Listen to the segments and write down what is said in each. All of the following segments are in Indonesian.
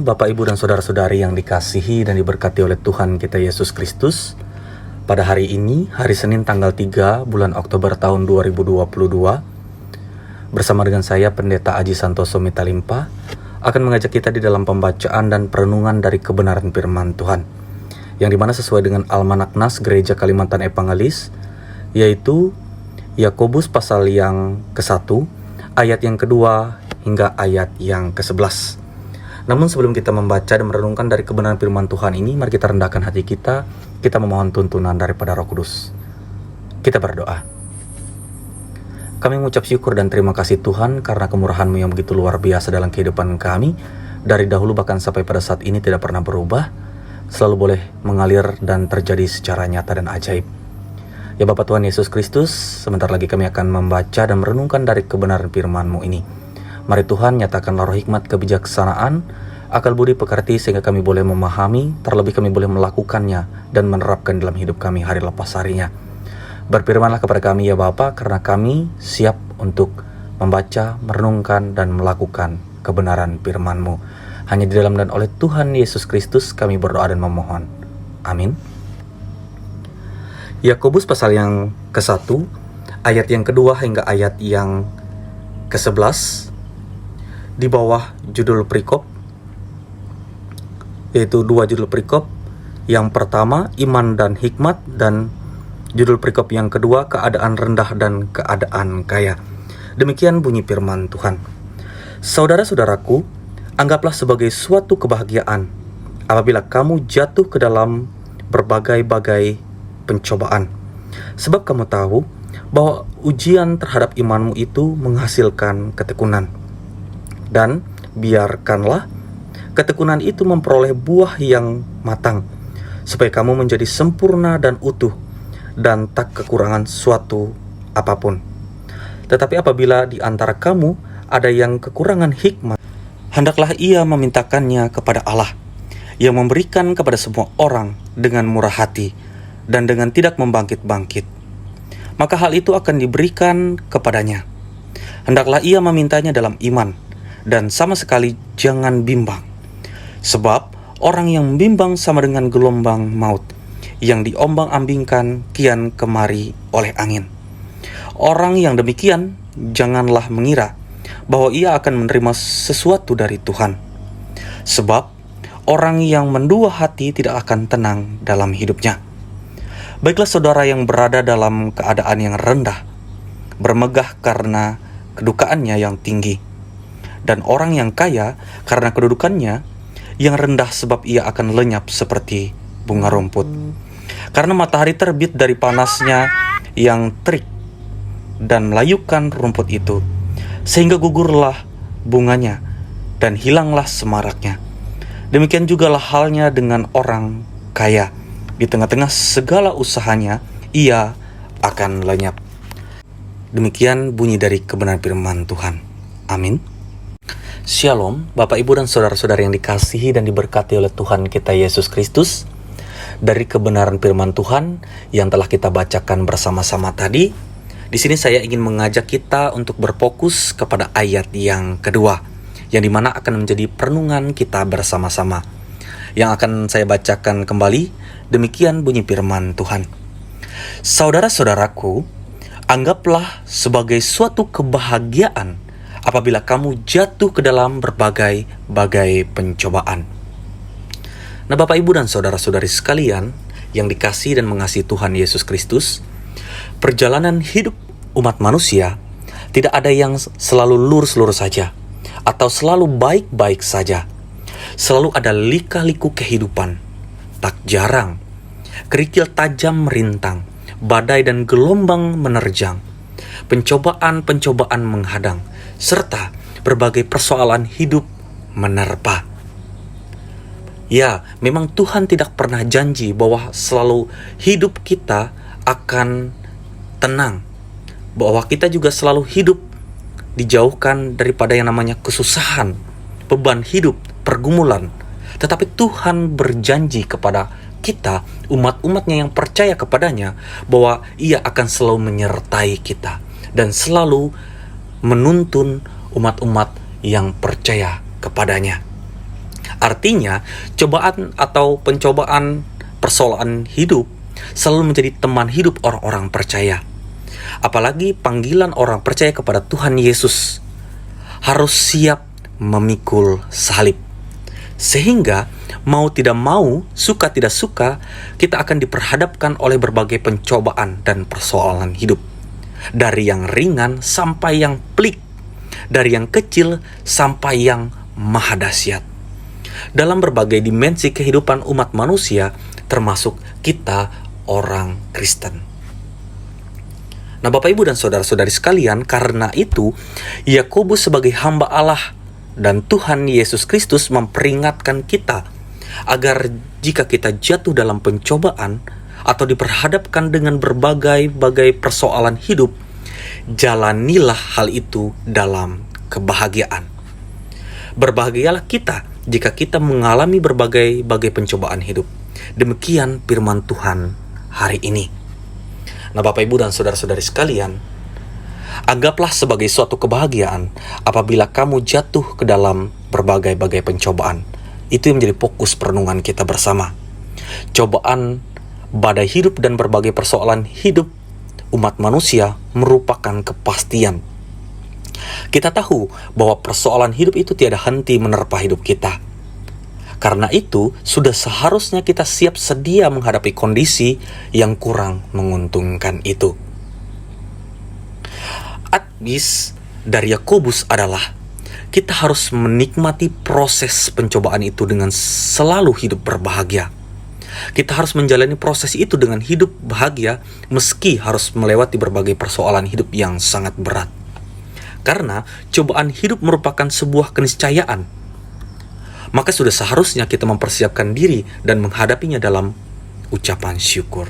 Bapak, Ibu, dan Saudara-saudari yang dikasihi dan diberkati oleh Tuhan kita Yesus Kristus. Pada hari ini, hari Senin tanggal 3 bulan Oktober tahun 2022, bersama dengan saya Pendeta Aji Santoso Mitalimpa, akan mengajak kita di dalam pembacaan dan perenungan dari kebenaran firman Tuhan, yang dimana sesuai dengan Almanak Nas Gereja Kalimantan Evangelis, yaitu Yakobus pasal yang ke-1, ayat yang kedua hingga ayat yang ke-11. Namun sebelum kita membaca dan merenungkan dari kebenaran firman Tuhan ini, mari kita rendahkan hati kita memohon tuntunan daripada Roh Kudus. Kita berdoa. Kami mengucap syukur dan terima kasih Tuhan karena kemurahan-Mu yang begitu luar biasa dalam kehidupan kami. Dari dahulu bahkan sampai pada saat ini tidak pernah berubah, selalu boleh mengalir dan terjadi secara nyata dan ajaib. Ya Bapa Tuhan Yesus Kristus, sebentar lagi kami akan membaca dan merenungkan dari kebenaran firman-Mu ini. Mari Tuhan nyatakanlah roh hikmat, kebijaksanaan, akal budi pekerti sehingga kami boleh memahami, terlebih kami boleh melakukannya dan menerapkan dalam hidup kami hari lepas harinya. Berfirmanlah kepada kami ya Bapa, karena kami siap untuk membaca, merenungkan, dan melakukan kebenaran firman-Mu. Hanya di dalam dan oleh Tuhan Yesus Kristus kami berdoa dan memohon. Amin. Yakobus pasal yang ke-1, ayat yang kedua hingga ayat yang ke-11, di bawah judul perikop, yaitu dua judul perikop. Yang pertama, iman dan hikmat, dan judul perikop yang kedua, keadaan rendah dan keadaan kaya. Demikian bunyi firman Tuhan. Saudara-saudaraku, anggaplah sebagai suatu kebahagiaan apabila kamu jatuh ke dalam berbagai-bagai pencobaan. Sebab kamu tahu bahwa ujian terhadap imanmu itu menghasilkan ketekunan. Dan biarkanlah ketekunan itu memperoleh buah yang matang, supaya kamu menjadi sempurna dan utuh, dan tak kekurangan suatu apapun. Tetapi apabila di antara kamu ada yang kekurangan hikmat, hendaklah ia memintakannya kepada Allah, yang memberikan kepada semua orang dengan murah hati, dan dengan tidak membangkit-bangkit. Maka hal itu akan diberikan kepadanya. Hendaklah ia memintanya dalam iman, dan sama sekali jangan bimbang. Sebab orang yang bimbang sama dengan gelombang maut, yang diombang-ambingkan kian kemari oleh angin. Orang yang demikian janganlah mengira bahwa ia akan menerima sesuatu dari Tuhan. Sebab orang yang mendua hati tidak akan tenang dalam hidupnya. Baiklah saudara yang berada dalam keadaan yang rendah, bermegah karena kedukaannya yang tinggi. Dan orang yang kaya karena kedudukannya yang rendah, sebab ia akan lenyap seperti bunga rumput. Karena matahari terbit dari panasnya yang terik dan melayukan rumput itu, sehingga gugurlah bunganya dan hilanglah semaraknya. Demikian jugalah halnya dengan orang kaya. Di tengah-tengah segala usahanya, ia akan lenyap. Demikian bunyi dari kebenaran firman Tuhan. Amin. Shalom, Bapak, Ibu, dan Saudara-saudara yang dikasihi dan diberkati oleh Tuhan kita Yesus Kristus. Dari kebenaran firman Tuhan yang telah kita bacakan bersama-sama tadi, di sini saya ingin mengajak kita untuk berfokus kepada ayat yang kedua, yang dimana akan menjadi perenungan kita bersama-sama. Yang akan saya bacakan kembali, demikian bunyi firman Tuhan. Saudara-saudaraku, anggaplah sebagai suatu kebahagiaan apabila kamu jatuh ke dalam berbagai-bagai pencobaan. Nah Bapak, Ibu, dan Saudara-saudari sekalian yang dikasihi dan mengasihi Tuhan Yesus Kristus, perjalanan hidup umat manusia tidak ada yang selalu lurus-lurus saja, atau selalu baik-baik saja. Selalu ada lika-liku kehidupan. Tak jarang kerikil tajam merintang, badai dan gelombang menerjang, pencobaan-pencobaan menghadang, serta berbagai persoalan hidup menerpa. Ya, memang Tuhan tidak pernah janji bahwa selalu hidup kita akan tenang, bahwa kita juga selalu hidup dijauhkan daripada yang namanya kesusahan, beban hidup, pergumulan. Tetapi Tuhan berjanji kepada kita, umat-umatnya yang percaya kepadanya, bahwa Ia akan selalu menyertai kita dan selalu menuntun umat-umat yang percaya kepadanya. Artinya, cobaan atau pencobaan persoalan hidup selalu menjadi teman hidup orang-orang percaya. Apalagi panggilan orang percaya kepada Tuhan Yesus harus siap memikul salib. Sehingga mau tidak mau, suka tidak suka, kita akan diperhadapkan oleh berbagai pencobaan dan persoalan hidup. Dari yang ringan sampai yang pelik, dari yang kecil sampai yang maha dahsyat. Dalam berbagai dimensi kehidupan umat manusia, termasuk kita orang Kristen. Nah, Bapak, Ibu, dan saudara-saudari sekalian, karena itu Yakobus sebagai hamba Allah dan Tuhan Yesus Kristus memperingatkan kita agar jika kita jatuh dalam pencobaan atau diperhadapkan dengan berbagai persoalan hidup, jalanilah hal itu dalam kebahagiaan. Berbahagialah kita jika kita mengalami berbagai pencobaan hidup. Demikian firman Tuhan hari ini. Nah, Bapak, Ibu, dan saudara-saudari sekalian, anggaplah sebagai suatu kebahagiaan apabila kamu jatuh ke dalam berbagai pencobaan. Itu yang menjadi fokus perenungan kita bersama. Cobaan, badai hidup, dan berbagai persoalan hidup umat manusia merupakan kepastian. Kita tahu bahwa persoalan hidup itu tiada henti menerpa hidup kita. Karena itu, sudah seharusnya kita siap sedia menghadapi kondisi yang kurang menguntungkan itu. Advice dari Yakobus adalah kita harus menikmati proses pencobaan itu dengan selalu hidup berbahagia. Kita harus menjalani proses itu dengan hidup bahagia meski harus melewati berbagai persoalan hidup yang sangat berat. Karena cobaan hidup merupakan sebuah keniscayaan. Maka sudah seharusnya kita mempersiapkan diri dan menghadapinya dalam ucapan syukur.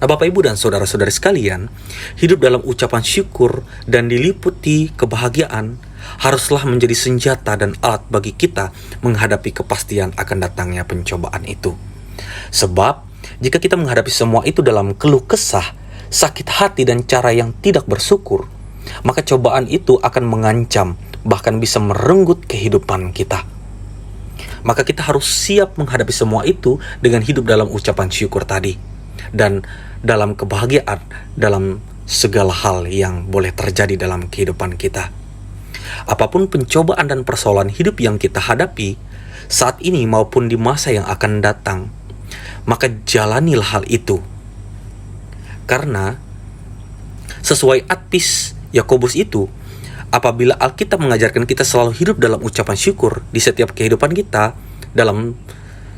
Nah, Bapak, Ibu, dan saudara-saudari sekalian, hidup dalam ucapan syukur dan diliputi kebahagiaan haruslah menjadi senjata dan alat bagi kita menghadapi kepastian akan datangnya pencobaan itu. Sebab, jika kita menghadapi semua itu dalam keluh kesah, sakit hati, dan cara yang tidak bersyukur, maka cobaan itu akan mengancam, bahkan bisa merenggut kehidupan kita. Maka kita harus siap menghadapi semua itu dengan hidup dalam ucapan syukur tadi, dan dalam kebahagiaan dalam segala hal yang boleh terjadi dalam kehidupan kita. Apapun pencobaan dan persoalan hidup yang kita hadapi saat ini maupun di masa yang akan datang, maka jalanilah hal itu. Karena sesuai advice Yakobus itu, apabila Alkitab mengajarkan kita selalu hidup dalam ucapan syukur di setiap kehidupan kita, dalam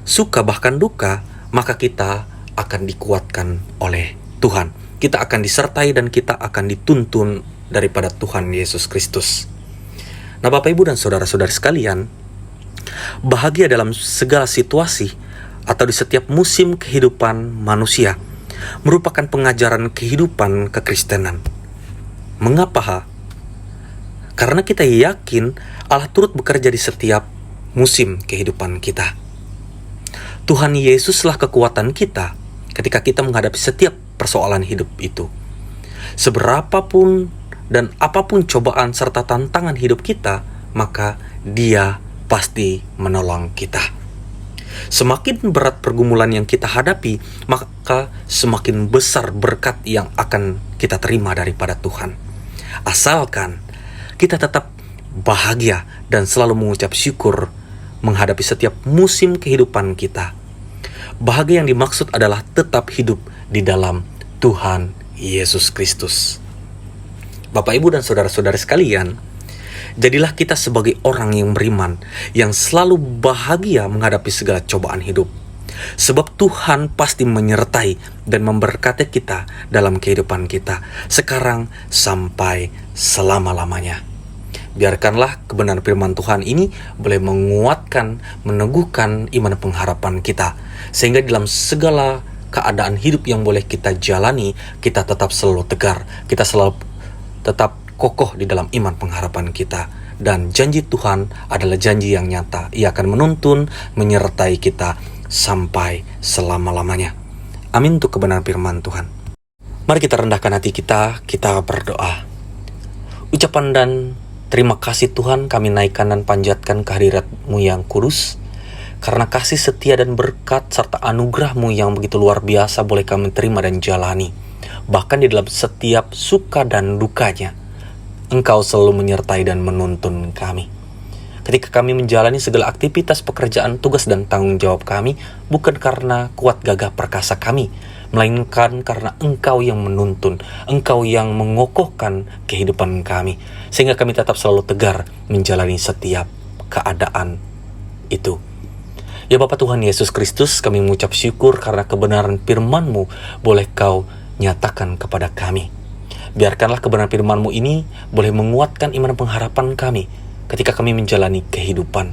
suka bahkan duka, maka kita akan dikuatkan oleh Tuhan. Kita akan disertai dan kita akan dituntun daripada Tuhan Yesus Kristus. Nah, Bapak, Ibu, dan saudara-saudari sekalian, bahagia dalam segala situasi atau di setiap musim kehidupan manusia merupakan pengajaran kehidupan kekristenan. Mengapa? Karena kita yakin Allah turut bekerja di setiap musim kehidupan kita. Tuhan Yesuslah kekuatan kita ketika kita menghadapi setiap persoalan hidup itu. Seberapapun dan apapun cobaan serta tantangan hidup kita, maka Dia pasti menolong kita. Semakin berat pergumulan yang kita hadapi, maka semakin besar berkat yang akan kita terima daripada Tuhan. Asalkan kita tetap bahagia dan selalu mengucap syukur menghadapi setiap musim kehidupan kita. Bahagia yang dimaksud adalah tetap hidup di dalam Tuhan Yesus Kristus. Bapak, Ibu, dan saudara-saudari sekalian, jadilah kita sebagai orang yang beriman, yang selalu bahagia menghadapi segala cobaan hidup. Sebab Tuhan pasti menyertai dan memberkati kita dalam kehidupan kita, sekarang sampai selama-lamanya. Biarkanlah kebenaran firman Tuhan ini boleh menguatkan, meneguhkan iman pengharapan kita, sehingga dalam segala keadaan hidup yang boleh kita jalani, kita tetap selalu tegar, kita selalu tetap kokoh di dalam iman pengharapan kita. Dan janji Tuhan adalah janji yang nyata. Ia akan menuntun, menyertai kita sampai selama-lamanya. Amin untuk kebenaran firman Tuhan. Mari kita rendahkan hati kita berdoa. Ucapan dan Terima kasih Tuhan, kami naikkan dan panjatkan kehadirat-Mu yang kudus. Karena kasih setia dan berkat serta anugerah-Mu yang begitu luar biasa boleh kami terima dan jalani. Bahkan di dalam setiap suka dan dukanya, Engkau selalu menyertai dan menuntun kami. Ketika kami menjalani segala aktivitas pekerjaan, tugas dan tanggung jawab kami, bukan karena kuat gagah perkasa kami, melainkan karena Engkau yang menuntun, Engkau yang mengokohkan kehidupan kami, sehingga kami tetap selalu tegar menjalani setiap keadaan itu. Ya Bapa Tuhan Yesus Kristus, kami mengucap syukur karena kebenaran firman-Mu boleh Kau nyatakan kepada kami. Biarkanlah kebenaran firman-Mu ini boleh menguatkan iman pengharapan kami ketika kami menjalani kehidupan,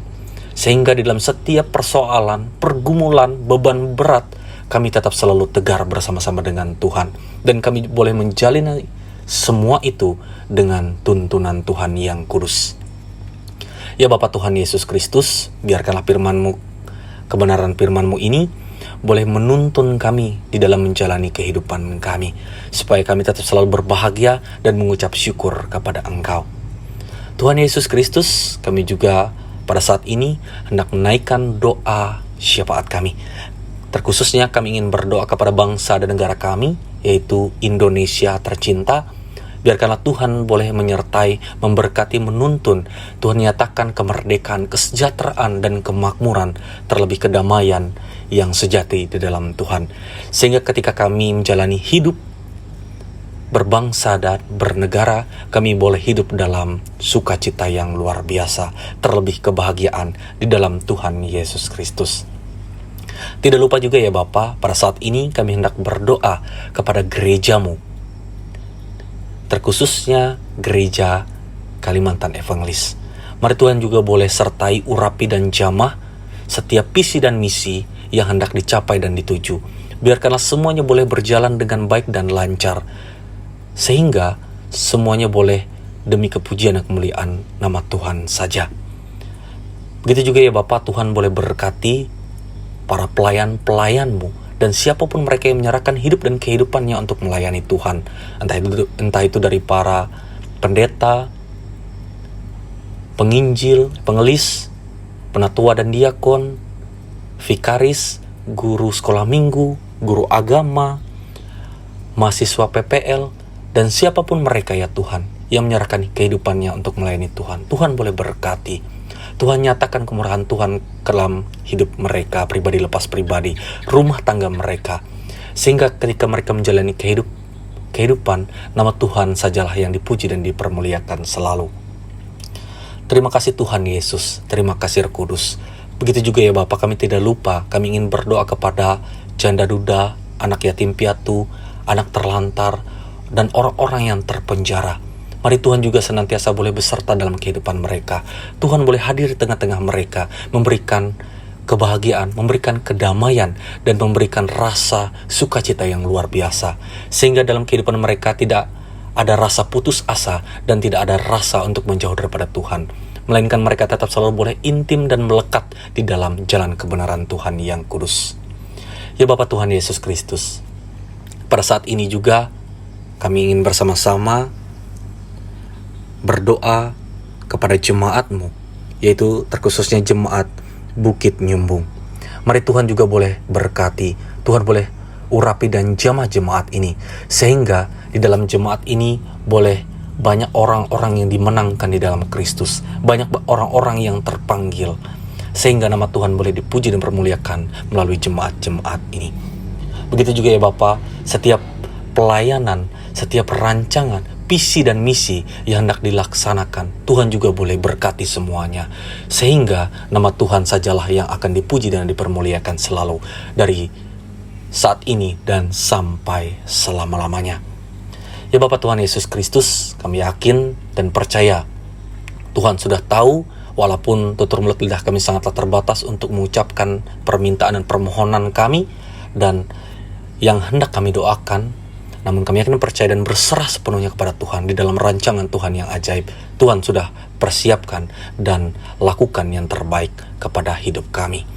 sehingga di dalam setiap persoalan, pergumulan, beban berat, kami tetap selalu tegar bersama-sama dengan Tuhan. Dan kami boleh menjalani semua itu dengan tuntunan Tuhan yang kudus. Ya Bapa Tuhan Yesus Kristus, biarkanlah firman-Mu, kebenaran firman-Mu ini boleh menuntun kami di dalam menjalani kehidupan kami, supaya kami tetap selalu berbahagia dan mengucap syukur kepada Engkau. Tuhan Yesus Kristus, kami juga pada saat ini hendak menaikkan doa syafaat kami. Terkhususnya kami ingin berdoa kepada bangsa dan negara kami, yaitu Indonesia tercinta. Biarkanlah Tuhan boleh menyertai, memberkati, menuntun. Tuhan nyatakan kemerdekaan, kesejahteraan, dan kemakmuran, terlebih kedamaian yang sejati di dalam Tuhan. Sehingga ketika kami menjalani hidup berbangsa dan bernegara, kami boleh hidup dalam sukacita yang luar biasa, terlebih kebahagiaan di dalam Tuhan Yesus Kristus. Tidak lupa juga ya Bapa, pada saat ini kami hendak berdoa kepada gereja-Mu, terkhususnya gereja Kalimantan Evangelis. Mari Tuhan juga boleh sertai, urapi dan jamah setiap visi dan misi yang hendak dicapai dan dituju. Biarkanlah semuanya boleh berjalan dengan baik dan lancar, sehingga semuanya boleh demi kepujian dan kemuliaan nama Tuhan saja. Begitu juga ya Bapa, Tuhan boleh berkati para pelayan-pelayan-Mu, dan siapapun mereka yang menyerahkan hidup dan kehidupannya untuk melayani Tuhan. Entah itu dari para pendeta, penginjil, pengelis, penatua dan diakon, vikaris, guru sekolah minggu, guru agama, mahasiswa PPL, dan siapapun mereka ya Tuhan, yang menyerahkan kehidupannya untuk melayani Tuhan. Tuhan boleh berkati. Tuhan nyatakan kemurahan Tuhan ke dalam hidup mereka, pribadi lepas pribadi, rumah tangga mereka. Sehingga ketika mereka menjalani kehidupan, nama Tuhan sajalah yang dipuji dan dipermuliakan selalu. Terima kasih Tuhan Yesus, terima kasih Roh Kudus. Begitu juga ya Bapa, kami tidak lupa, kami ingin berdoa kepada janda duda, anak yatim piatu, anak terlantar, dan orang-orang yang terpenjara. Mari Tuhan juga senantiasa boleh beserta dalam kehidupan mereka. Tuhan boleh hadir di tengah-tengah mereka, memberikan kebahagiaan, memberikan kedamaian, dan memberikan rasa sukacita yang luar biasa. Sehingga dalam kehidupan mereka tidak ada rasa putus asa dan tidak ada rasa untuk menjauh daripada Tuhan. Melainkan mereka tetap selalu boleh intim dan melekat di dalam jalan kebenaran Tuhan yang kudus. Ya Bapa Tuhan Yesus Kristus, pada saat ini juga kami ingin bersama-sama berdoa kepada jemaat-Mu, yaitu terkhususnya jemaat Bukit Nyumbung. Mari Tuhan juga boleh berkati, Tuhan boleh urapi dan jamah jemaat ini, sehingga di dalam jemaat ini boleh banyak orang-orang yang dimenangkan di dalam Kristus, banyak orang-orang yang terpanggil, sehingga nama Tuhan boleh dipuji dan dipermuliakan melalui jemaat-jemaat ini. Begitu juga ya Bapa, setiap pelayanan, setiap rancangan, visi dan misi yang hendak dilaksanakan, Tuhan juga boleh berkati semuanya, sehingga nama Tuhan sajalah yang akan dipuji dan dipermuliakan selalu dari saat ini dan sampai selama-lamanya. Ya Bapa Tuhan Yesus Kristus, kami yakin dan percaya Tuhan sudah tahu, walaupun tutur mulut lidah kami sangatlah terbatas untuk mengucapkan permintaan dan permohonan kami dan yang hendak kami doakan. Namun kami yakin percaya dan berserah sepenuhnya kepada Tuhan di dalam rancangan Tuhan yang ajaib. Tuhan sudah persiapkan dan lakukan yang terbaik kepada hidup kami.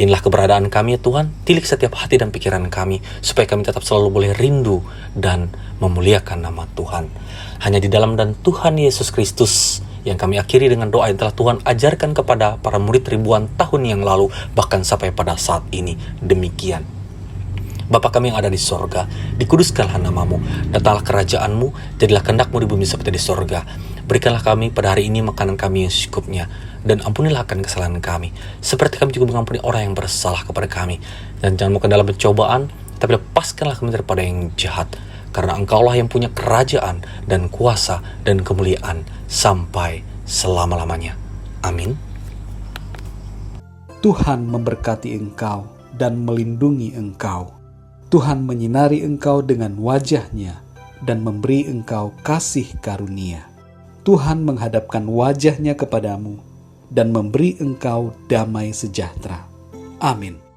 Inilah keberadaan kami ya Tuhan, tilik setiap hati dan pikiran kami, supaya kami tetap selalu boleh rindu dan memuliakan nama Tuhan. Hanya di dalam dan Tuhan Yesus Kristus yang kami akhiri dengan doa yang telah Tuhan ajarkan kepada para murid ribuan tahun yang lalu, bahkan sampai pada saat ini. Demikian. Bapa kami yang ada di sorga, dikuduskanlah namamu, datanglah kerajaanmu, jadilah kehendak-mu di bumi seperti di sorga. Berikanlah kami pada hari ini makanan kami yang secukupnya, dan ampunilah akan kesalahan kami, seperti kami juga mengampuni orang yang bersalah kepada kami. Dan jangan masukkan dalam pencobaan, tapi lepaskanlah kami daripada yang jahat. Karena Engkaulah yang punya kerajaan dan kuasa dan kemuliaan sampai selama-lamanya. Amin. Tuhan memberkati engkau dan melindungi engkau. Tuhan menyinari engkau dengan wajah-Nya dan memberi engkau kasih karunia. Tuhan menghadapkan wajah-Nya kepadamu dan memberi engkau damai sejahtera. Amin.